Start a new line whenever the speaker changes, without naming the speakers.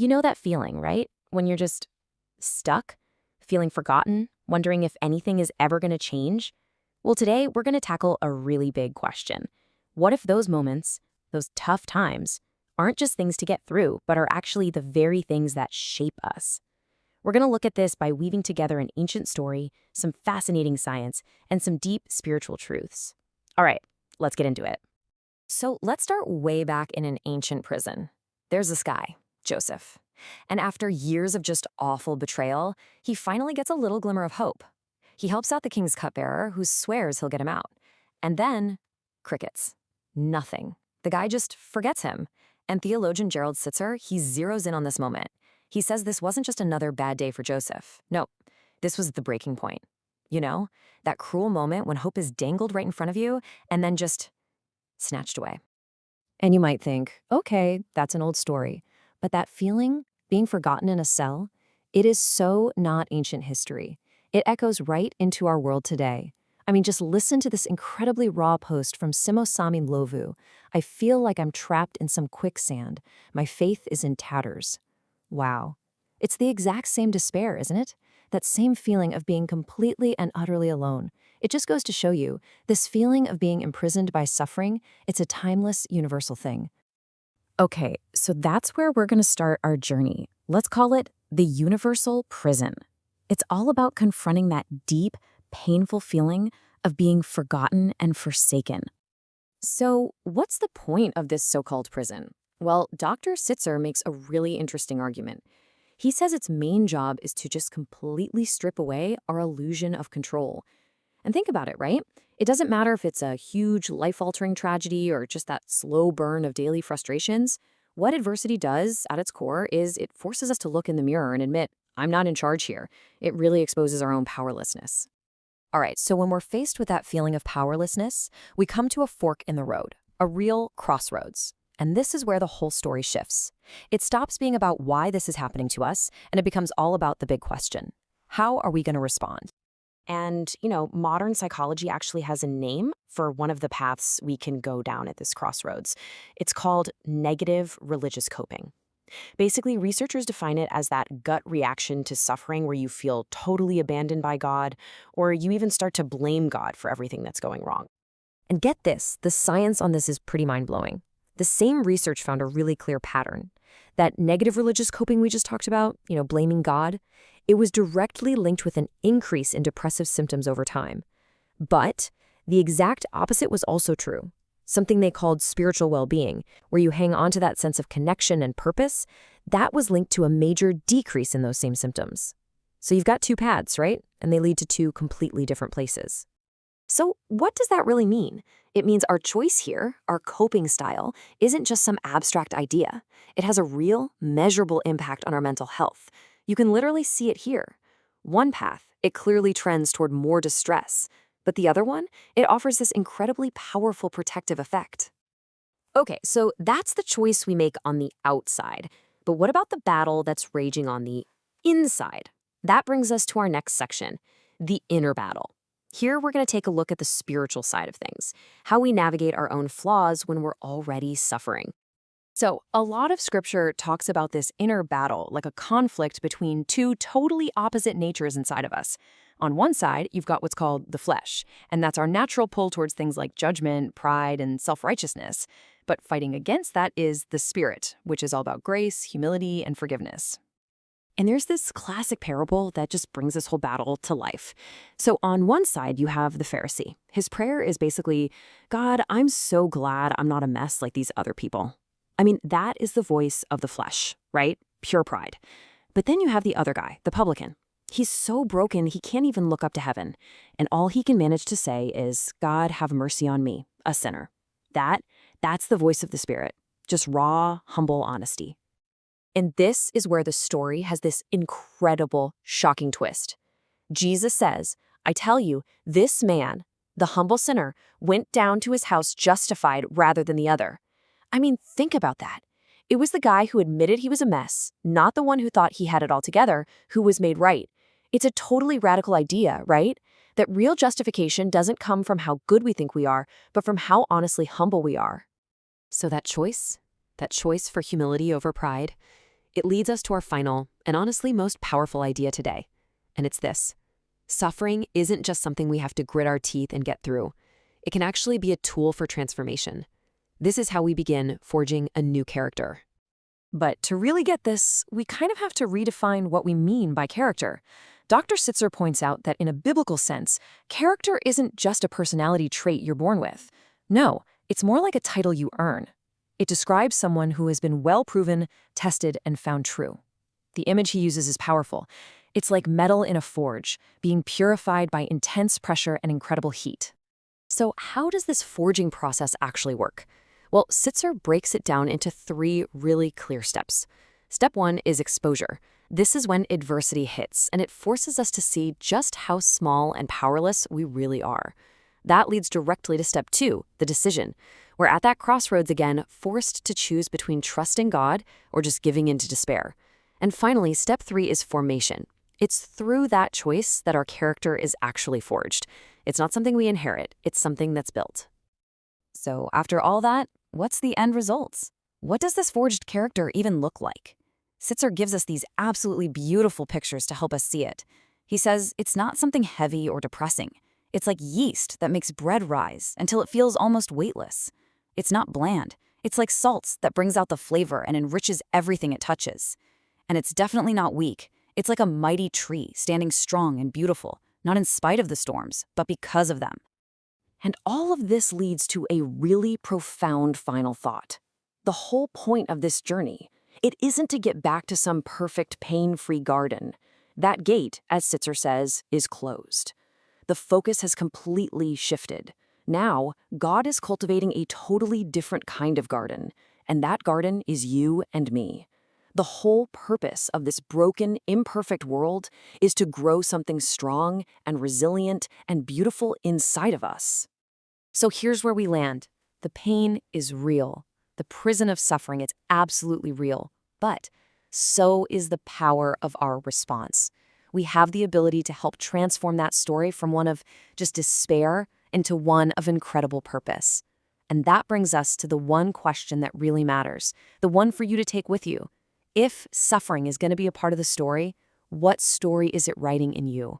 You know that feeling, right? When you're just stuck, feeling forgotten, wondering if anything is ever going to change? Well, today we're going to tackle a really big question. What if those moments, those tough times, aren't just things to get through, but are actually the very things that shape us? We're going to look at this by weaving together an ancient story, some fascinating science, and some deep spiritual truths. All right, let's get into it. So let's start way back in an ancient prison. There's this guy, Joseph. And after years of just awful betrayal, he finally gets a little glimmer of hope. He helps out the king's cupbearer, who swears he'll get him out. And then, crickets. Nothing. The guy just forgets him. And theologian Gerald Sitzer, he zeroes in on this moment. He says this wasn't just another bad day for Joseph. No, this was the breaking point. You know, that cruel moment when hope is dangled right in front of you and then just snatched away. And you might think, okay, that's an old story. But that feeling, being forgotten in a cell, it is so not ancient history. It echoes right into our world today. I mean, just listen to this incredibly raw post from Simosami Lovu. I feel like I'm trapped in some quicksand. My faith is in tatters. Wow. It's the exact same despair, isn't it? That same feeling of being completely and utterly alone. It just goes to show you, this feeling of being imprisoned by suffering, it's a timeless, universal thing. Okay, so that's where we're going to start our journey. Let's call it the universal prison. It's all about confronting that deep, painful feeling of being forgotten and forsaken. So, what's the point of this so-called prison? Well, Dr. Sitzer makes a really interesting argument. He says its main job is to just completely strip away our illusion of control. And think about it, right? It doesn't matter if it's a huge, life-altering tragedy or just that slow burn of daily frustrations. What adversity does, at its core, is it forces us to look in the mirror and admit, I'm not in charge here. It really exposes our own powerlessness. All right, so when we're faced with that feeling of powerlessness, we come to a fork in the road, a real crossroads. And this is where the whole story shifts. It stops being about why this is happening to us, and it becomes all about the big question. How are we going to respond? And, modern psychology actually has a name for one of the paths we can go down at this crossroads. It's called negative religious coping. Basically, researchers define it as that gut reaction to suffering where you feel totally abandoned by God, or you even start to blame God for everything that's going wrong. And get this, the science on this is pretty mind-blowing. The same research found a really clear pattern. That negative religious coping we just talked about, blaming God, it was directly linked with an increase in depressive symptoms over time. But the exact opposite was also true. Something they called spiritual well-being, where you hang on to that sense of connection and purpose, that was linked to a major decrease in those same symptoms. So you've got two paths, right? And they lead to two completely different places. So what does that really mean? It means our choice here, our coping style, isn't just some abstract idea. It has a real, measurable impact on our mental health. You can literally see it here. One path, it clearly trends toward more distress. But the other one, it offers this incredibly powerful protective effect. Okay, so that's the choice we make on the outside. But what about the battle that's raging on the inside? That brings us to our next section, the inner battle. Here we're going to take a look at the spiritual side of things, how we navigate our own flaws when we're already suffering. So, a lot of scripture talks about this inner battle, like a conflict between two totally opposite natures inside of us. On one side, you've got what's called the flesh, and that's our natural pull towards things like judgment, pride, and self-righteousness. But fighting against that is the spirit, which is all about grace, humility, and forgiveness. And there's this classic parable that just brings this whole battle to life. So on one side, you have the Pharisee. His prayer is basically, God, I'm so glad I'm not a mess like these other people. I mean, that is the voice of the flesh, right? Pure pride. But then you have the other guy, the publican. He's so broken, he can't even look up to heaven. And all he can manage to say is, God, have mercy on me, a sinner. That's the voice of the Spirit. Just raw, humble honesty. And this is where the story has this incredible, shocking twist. Jesus says, I tell you, this man, the humble sinner, went down to his house justified rather than the other. I mean, think about that. It was the guy who admitted he was a mess, not the one who thought he had it all together, who was made right. It's a totally radical idea, right? That real justification doesn't come from how good we think we are, but from how honestly humble we are. So that choice for humility over pride,
It leads us to our final, and honestly most powerful idea today. And it's this. Suffering isn't just something we have to grit our teeth and get through. It can actually be a tool for transformation. This is how we begin forging a new character.
But to really get this, we kind of have to redefine what we mean by character. Dr. Sitzer points out that in a biblical sense, character isn't just a personality trait you're born with. No, it's more like a title you earn. It describes someone who has been well-proven, tested, and found true. The image he uses is powerful. It's like metal in a forge, being purified by intense pressure and incredible heat.
So how does this forging process actually work? Well, Sitzer breaks it down into 3 really clear steps. Step 1 is exposure. This is when adversity hits, and it forces us to see just how small and powerless we really are. That leads directly to step 2, the decision. We're at that crossroads again, forced to choose between trusting God or just giving in to despair. And finally, step 3 is formation. It's through that choice that our character is actually forged. It's not something we inherit, it's something that's built.
So after all that, what's the end results? What does this forged character even look like? Sitzer gives us these absolutely beautiful pictures to help us see it. He says it's not something heavy or depressing. It's like yeast that makes bread rise until it feels almost weightless. It's not bland. It's like salts that brings out the flavor and enriches everything it touches. And it's definitely not weak. It's like a mighty tree standing strong and beautiful, not in spite of the storms, but because of them. And all of this leads to a really profound final thought. The whole point of this journey, it isn't to get back to some perfect pain-free garden. That gate, as Sitzer says, is closed. The focus has completely shifted. Now, God is cultivating a totally different kind of garden, and that garden is you and me. The whole purpose of this broken, imperfect world is to grow something strong and resilient and beautiful inside of us. So here's where we land. The pain is real. The prison of suffering, it's absolutely real. But so is the power of our response. We have the ability to help transform that story from one of just despair into one of incredible purpose. And that brings us to the one question that really matters, the one for you to take with you. If suffering is going to be a part of the story, what story is it writing in you?